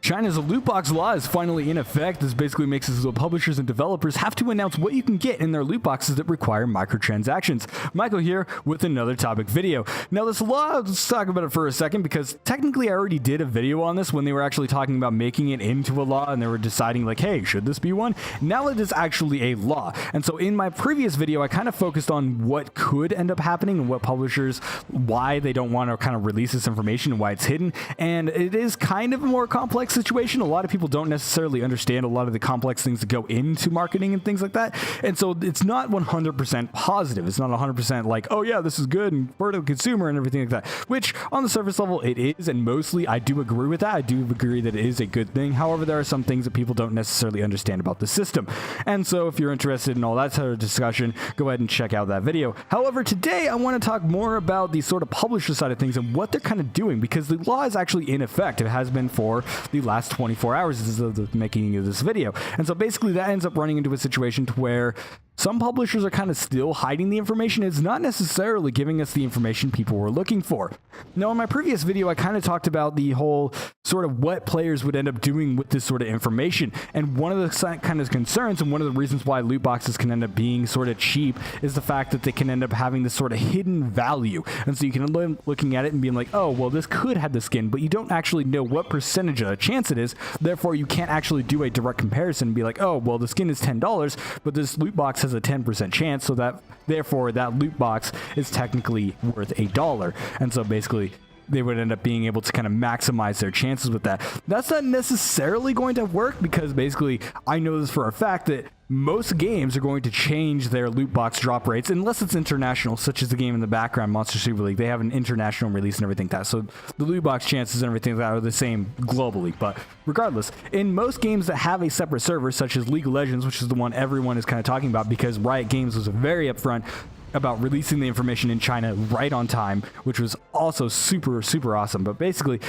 China's loot box law is finally in effect. This basically makes it so publishers and developers have to announce what you can get in their loot boxes that require microtransactions. Michael here with another topic video. Now this law, let's talk about it for a second, because technically I already did a video on this when they were actually talking about making it into a law and they were deciding like, hey, should this be one? Now it is actually a law. And so in my previous video, I kind of focused on what could end up happening and what publishers, why they don't want to kind of release this information and why it's hidden. And it is kind of a more complex situation. A lot of people don't necessarily understand a lot of the complex things that go into marketing and things like that. And so it's not 100% positive. It's not 100% like, oh yeah, this is good and for the consumer and everything like that, which on the surface level it is. And mostly I do agree with that. I do agree that it is a good thing. However, there are some things that people don't necessarily understand about the system. And so if you're interested in all that sort of discussion, go ahead and check out that video. However, today I want to talk more about the sort of publisher side of things and what they're kind of doing, because the law is actually in effect. It has been for the last 24 hours as of the making of this video. And so basically that ends up running into a situation to where some publishers are kind of still hiding the information. It's not necessarily giving us the information people were looking for. Now, in my previous video, I kind of talked about the whole sort of what players would end up doing with this sort of information. And one of the kind of concerns and one of the reasons why loot boxes can end up being sort of cheap is the fact that they can end up having this sort of hidden value. And so you can end up looking at it and being like, oh, well, this could have the skin, but you don't actually know what percentage of a chance it is. Therefore, you can't actually do a direct comparison and be like, oh, well, the skin is $10, but this loot box has a 10% chance, so that therefore that loot box is technically worth $1. And so basically they would end up being able to kind of maximize their chances with that. That's not necessarily going to work, because basically I know this for a fact that most games are going to change their loot box drop rates unless it's international, such as the game in the background, Monster Super League. They have an international release and everything like that. So the loot box chances and everything like that are the same globally. But regardless, in most games that have a separate server, such as League of Legends, which is the one everyone is kind of talking about because Riot Games was very upfront about releasing the information in China right on time, which was also super, super awesome. But basically,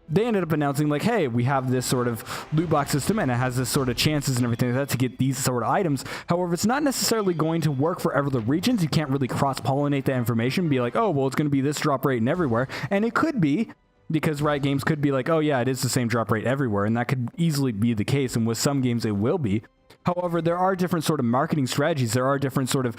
they ended up announcing like, hey, we have this sort of loot box system and it has this sort of chances and everything like that to get these sort of items. However, it's not necessarily going to work for every regions. You can't really cross-pollinate that information and be like, oh, well, it's going to be this drop rate and everywhere. And it could be, because Riot Games could be like, oh yeah, it is the same drop rate everywhere. And that could easily be the case. And with some games, it will be. However, there are different sort of marketing strategies. There are different sort of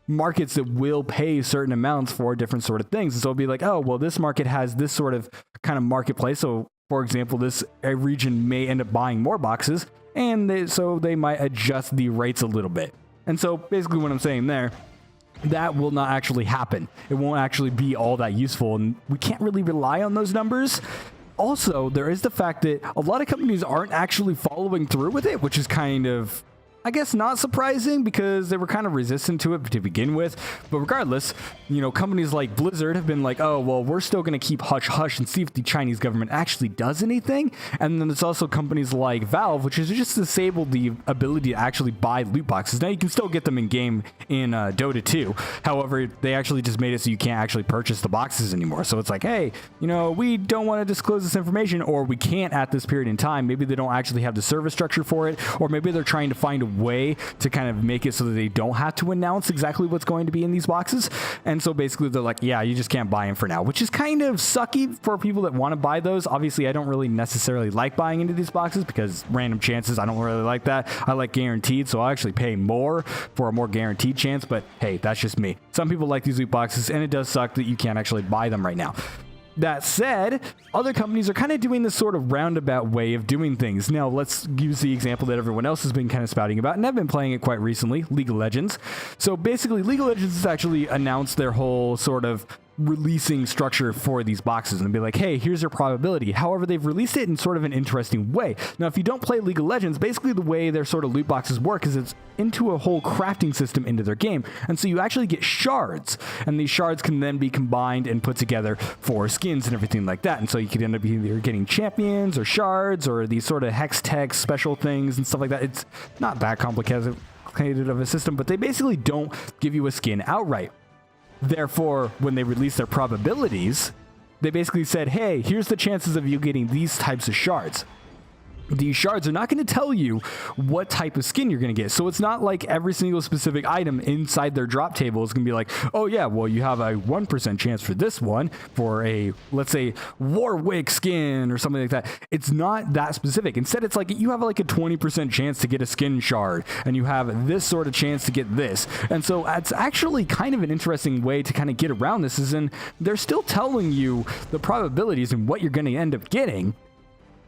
markets that will pay certain amounts for different sort of things. And so it'll be like, oh, well, this market has this sort of kind of marketplace. So for example, this region may end up buying more boxes, and so they might adjust the rates a little bit. And so basically what I'm saying there, that will not actually happen. It won't actually be all that useful, and we can't really rely on those numbers. Also, there is the fact that a lot of companies aren't actually following through with it, which is kind of, I guess, not surprising, because they were kind of resistant to it to begin with. But regardless, you know, companies like Blizzard have been like, oh, well, we're still going to keep hush-hush and see if the Chinese government actually does anything. And then there's also companies like Valve, which has just disabled the ability to actually buy loot boxes. Now, you can still get them in-game in Dota 2. However, they actually just made it so you can't actually purchase the boxes anymore. So it's like, hey, you know, we don't want to disclose this information, or we can't at this period in time. Maybe they don't actually have the service structure for it, or maybe they're trying to find a way to kind of make it so that they don't have to announce exactly what's going to be in these boxes. And so basically they're like, yeah, you just can't buy them for now, which is kind of sucky for people that want to buy those. Obviously, I don't really necessarily like buying into these boxes because random chances, I don't really like that. I like guaranteed, so I'll actually pay more for a more guaranteed chance. But hey, that's just me. Some people like these loot boxes, and it does suck that you can't actually buy them right now. That said, other companies are kind of doing this sort of roundabout way of doing things. Now, let's use the example that everyone else has been kind of spouting about, and I've been playing it quite recently, League of Legends. So basically, League of Legends has actually announced their whole sort of releasing structure for these boxes and be like, hey, here's your probability. However, they've released it in sort of an interesting way. Now, if you don't play League of Legends, basically the way their sort of loot boxes work is it's into a whole crafting system into their game. And so you actually get shards, and these shards can then be combined and put together for skins and everything like that. And so you could end up either getting champions or shards or these sort of hex tech special things and stuff like that. It's not that complicated of a system, but they basically don't give you a skin outright. Therefore, when they release their probabilities, they basically said, hey, here's the chances of you getting these types of shards. these shards are not going to tell you what type of skin you're going to get. So it's not like every single specific item inside their drop table is going to be like, oh yeah, well, you have a 1% chance for this one for a, let's say, Warwick skin or something like that. It's not that specific. Instead, it's like you have like a 20% chance to get a skin shard, and you have this sort of chance to get this. And so it's actually kind of an interesting way to kind of get around this, is in they're still telling you the probabilities and what you're going to end up getting,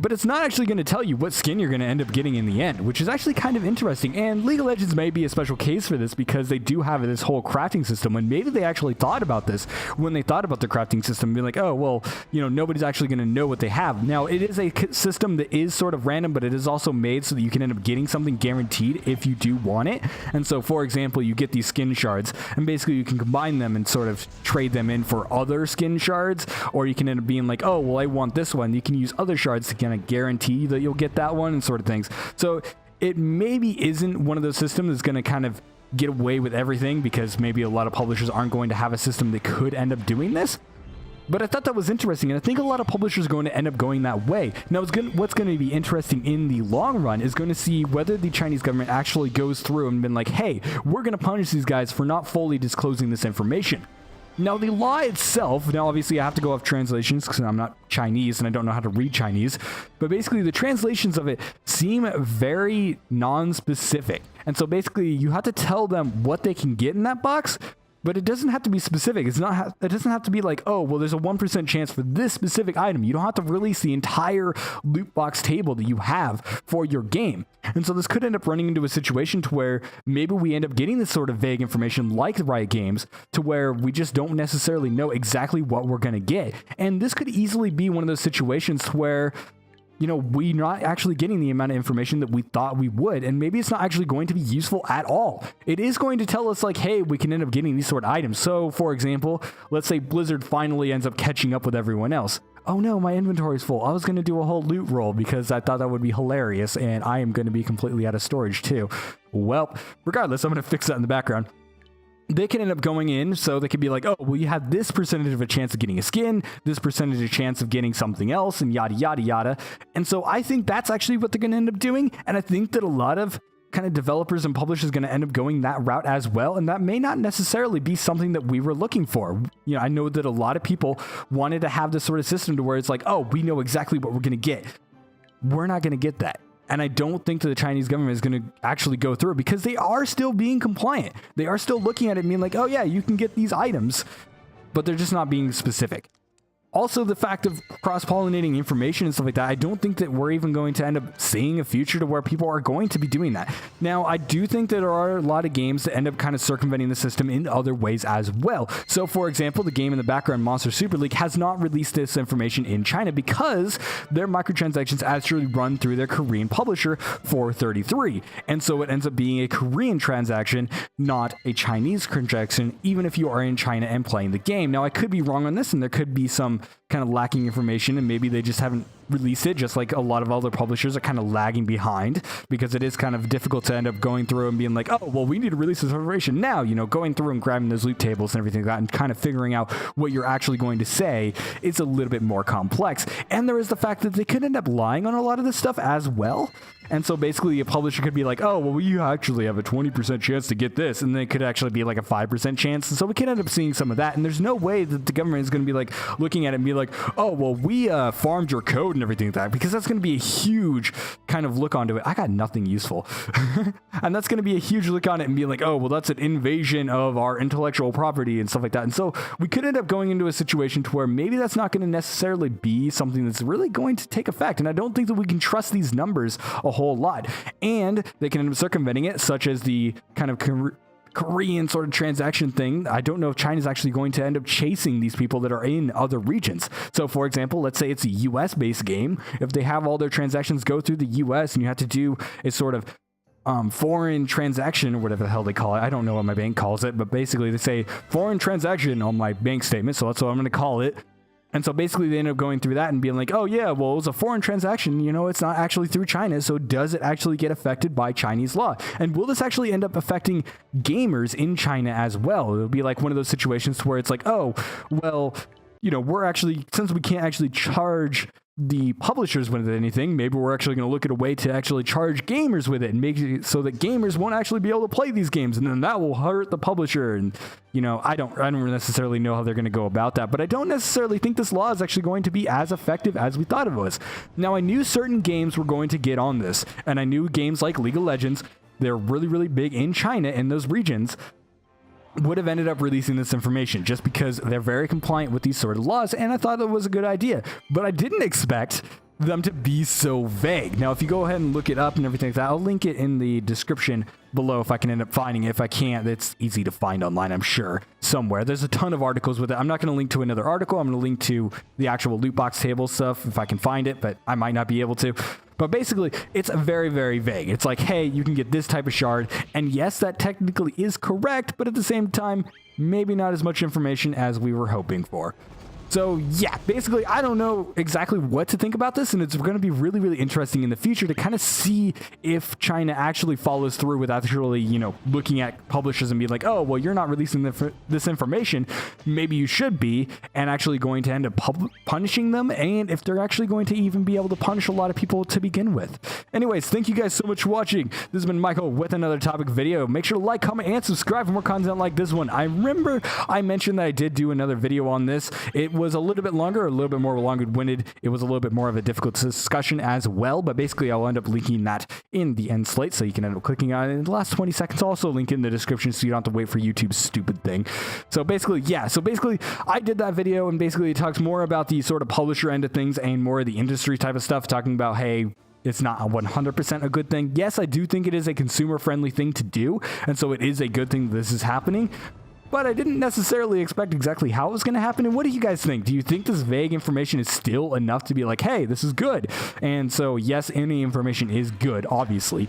but it's not actually going to tell you what skin you're going to end up getting in the end, which is actually kind of interesting. And League of Legends may be a special case for this because they do have this whole crafting system, and maybe they actually thought about this when they thought about the crafting system, being like, oh, well, you know, nobody's actually going to know what they have. Now, it is a system that is sort of random, but it is also made so that you can end up getting something guaranteed if you do want it. And so, for example, you get these skin shards, and basically you can combine them and sort of trade them in for other skin shards, or you can end up being like, oh, well, I want this one. You can use other shards to kind of guarantee that you'll get that one and sort of things. So it maybe isn't one of those systems that's going to kind of get away with everything, because maybe a lot of publishers aren't going to have a system that could end up doing this. But I thought that was interesting, and I think a lot of publishers are going to end up going that way. Now, what's going to be interesting in the long run is going to see whether the Chinese government actually goes through and been like, hey, we're going to punish these guys for not fully disclosing this information. Now, the law itself, now obviously I have to go off translations because I'm not Chinese and I don't know how to read Chinese, but basically the translations of it seem very non-specific. And so basically you have to tell them what they can get in that box, but it doesn't have to be specific. It doesn't have to be like, oh, well, there's a 1% chance for this specific item. You don't have to release the entire loot box table that you have for your game. And so this could end up running into a situation to where maybe we end up getting this sort of vague information like Riot Games, to where we just don't necessarily know exactly what we're going to get. And this could easily be one of those situations where, you know, we're not actually getting the amount of information that we thought we would, and maybe it's not actually going to be useful at all. It is going to tell us like, hey, we can end up getting these sort of items. So, for example, let's say Blizzard finally ends up catching up with everyone else. Oh no, my inventory's full. I was going to do a whole loot roll because I thought that would be hilarious, and I am going to be completely out of storage too. Well, regardless, I'm going to fix that in the background. They can end up going in, so they could be like, oh, well, you have this percentage of a chance of getting a skin, this percentage of chance of getting something else, and yada, yada, yada. And so I think that's actually what they're going to end up doing, and I think that a lot of kind of developers and publishers going to end up going that route as well, and that may not necessarily be something that we were looking for. You know, I know that a lot of people wanted to have this sort of system to where it's like, oh, we know exactly what we're going to get. We're not going to get that. And I don't think that the Chinese government is going to actually go through it, because they are still being compliant. They are still looking at it and being like, oh yeah, you can get these items, but they're just not being specific. Also, the fact of cross-pollinating information and stuff like that, I don't think that we're even going to end up seeing a future to where people are going to be doing that. Now, I do think that there are a lot of games that end up kind of circumventing the system in other ways as well. So, for example, the game in the background, Monster Super League, has not released this information in China because their microtransactions actually run through their Korean publisher, 433. And so it ends up being a Korean transaction, not a Chinese transaction, even if you are in China and playing the game. Now, I could be wrong on this, and there could be some kind of lacking information, and maybe they just haven't released it, just like a lot of other publishers are kind of lagging behind, because it is kind of difficult to end up going through and being like, oh, well, we need to release this information now, you know, going through and grabbing those loot tables and everything like that and kind of figuring out what you're actually going to say. It's a little bit more complex. And there is the fact that they could end up lying on a lot of this stuff as well. And so basically a publisher could be like, oh, well, you actually have a 20% chance to get this, and then it could actually be like a 5% chance. And so we could end up seeing some of that. And there's no way that the government is going to be like looking at it and be like, oh, well, we farmed your code and everything like that, because that's going to be a huge kind of look onto it. I got nothing useful. And that's going to be a huge look on it and be like, oh, well, that's an invasion of our intellectual property and stuff like that. And so we could end up going into a situation to where maybe that's not going to necessarily be something that's really going to take effect. And I don't think that we can trust these numbers a whole lot. And they can end up circumventing it, such as the kind of Korean sort of transaction thing. I don't know if China's actually going to end up chasing these people that are in other regions. So, for example, let's say it's a US-based game. If they have all their transactions go through the US and you have to do a sort of foreign transaction, or whatever the hell they call it. I don't know what my bank calls it, but basically they say foreign transaction on my bank statement, so that's what I'm going to call it. And so basically they end up going through that and being like, oh yeah, well, it was a foreign transaction, you know, it's not actually through China, so does it actually get affected by Chinese law? And will this actually end up affecting gamers in China as well? It'll be like one of those situations where it's like, oh, well, you know, we're actually, since we can't actually charge the publishers with anything, maybe we're actually going to look at a way to actually charge gamers with it and make it so that gamers won't actually be able to play these games, and then that will hurt the publisher. And I don't necessarily know how they're going to go about that, but I don't necessarily think this law is actually going to be as effective as we thought it was. Now, I knew certain games were going to get on this, and I knew games like League of Legends, they're really, really big in China, in those regions, would have ended up releasing this information just because they're very compliant with these sort of laws, and I thought it was a good idea. But I didn't expect them to be so vague. Now, if you go ahead and look it up and everything like that, I'll link it in the description below if I can end up finding it. If I can't, it's easy to find online, I'm sure, somewhere. There's a ton of articles with it. I'm not going to link to another article. I'm going to link to the actual loot box table stuff if I can find it, but I might not be able to. But basically, it's very, very vague. It's like, hey, you can get this type of shard. And yes, that technically is correct, but at the same time, maybe not as much information as we were hoping for. So yeah, basically, I don't know exactly what to think about this, and it's going to be really, really interesting in the future to kind of see if China actually follows through with actually, looking at publishers and being like, oh, well, you're not releasing this information. Maybe you should be, and actually going to end up punishing them, and if they're actually going to even be able to punish a lot of people to begin with. Anyways, thank you guys so much for watching. This has been Michael with another topic video. Make sure to like, comment, and subscribe for more content like this one. I remember I mentioned that I did do another video on this. It was a little bit longer, a little bit more long-winded. It was a little bit more of a difficult discussion as well, but basically I'll end up linking that in the end slate, so you can end up clicking on it in the last 20 seconds. I'll also link it in the description so you don't have to wait for YouTube's stupid thing. So basically, yeah, I did that video, and basically it talks more about the sort of publisher end of things and more of the industry type of stuff, talking about, hey, it's not 100% a good thing. Yes, I do think it is a consumer-friendly thing to do, and so it is a good thing this is happening. But I didn't necessarily expect exactly how it was going to happen. And what do you guys think? Do you think this vague information is still enough to be like, hey, this is good? And so, yes, any information is good, obviously.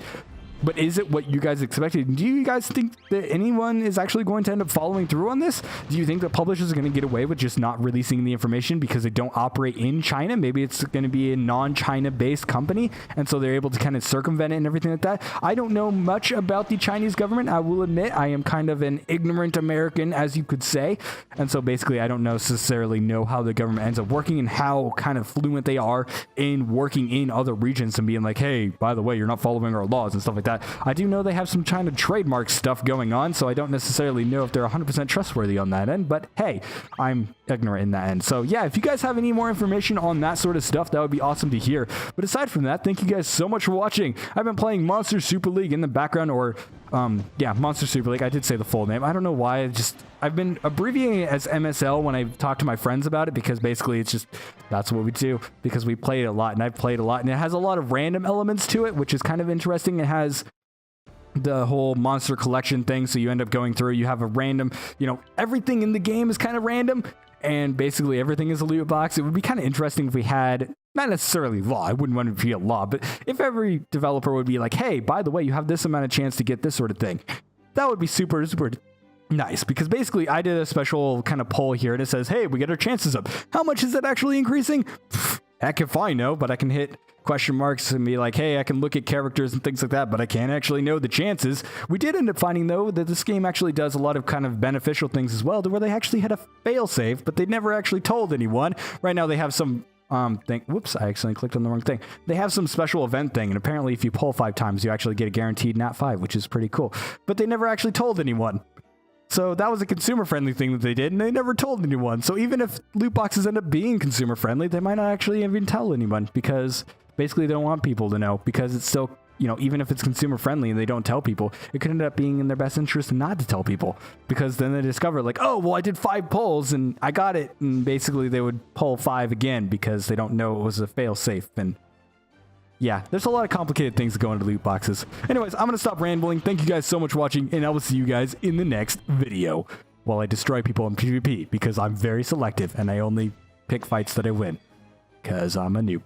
But is it what you guys expected? Do you guys think that anyone is actually going to end up following through on this? Do you think that publishers are going to get away with just not releasing the information because they don't operate in China? Maybe it's going to be a non-China based company, and so they're able to kind of circumvent it and everything like that. I don't know much about the Chinese government. I will admit I am kind of an ignorant American, as you could say. And so basically I don't necessarily know how the government ends up working and how kind of fluent they are in working in other regions and being like, hey, by the way, you're not following our laws and stuff like that. I do know they have some China trademark stuff going on, so I don't necessarily know if they're 100% trustworthy on that end, but hey, I'm ignorant in that end. So yeah, if you guys have any more information on that sort of stuff, that would be awesome to hear. But aside from that, thank you guys so much for watching. I've been playing Monster Super League in the background, or yeah, Monster Super League. I did say the full name. I don't know why. I've been abbreviating it as MSL when I talk to my friends about it, because basically it's just, that's what we do, because we play it a lot, and I've played a lot, and it has a lot of random elements to it, which is kind of interesting. It has the whole monster collection thing, so you end up going through, you have a random, everything in the game is kind of random, and basically everything is a loot box. It would be kind of interesting if we had, not necessarily law, I wouldn't want it to be a law, but if every developer would be like, hey, by the way, you have this amount of chance to get this sort of thing. That would be super, super nice, because basically I did a special kind of poll here, and it says, hey, we get our chances up. How much is that actually increasing? Heck if I know, but I can hit question marks and be like, hey, I can look at characters and things like that, but I can't actually know the chances. We did end up finding, though, that this game actually does a lot of kind of beneficial things as well, to where they actually had a failsafe, but they never actually told anyone. Right now they have some thing. Whoops, I accidentally clicked on the wrong thing. They have some special event thing, and apparently if you pull 5 times, you actually get a guaranteed nat 5, which is pretty cool. But they never actually told anyone. So that was a consumer-friendly thing that they did, and they never told anyone. So even if loot boxes end up being consumer-friendly, they might not actually even tell anyone, because basically they don't want people to know, because it's still, even if it's consumer-friendly and they don't tell people, it could end up being in their best interest not to tell people, because then they discover like, oh, well, I did 5 pulls and I got it, and basically they would pull 5 again because they don't know it was a fail-safe. And yeah, there's a lot of complicated things that go into loot boxes. Anyways, I'm going to stop rambling. Thank you guys so much for watching, and I will see you guys in the next video while I destroy people in PvP, because I'm very selective and I only pick fights that I win, because I'm a noob.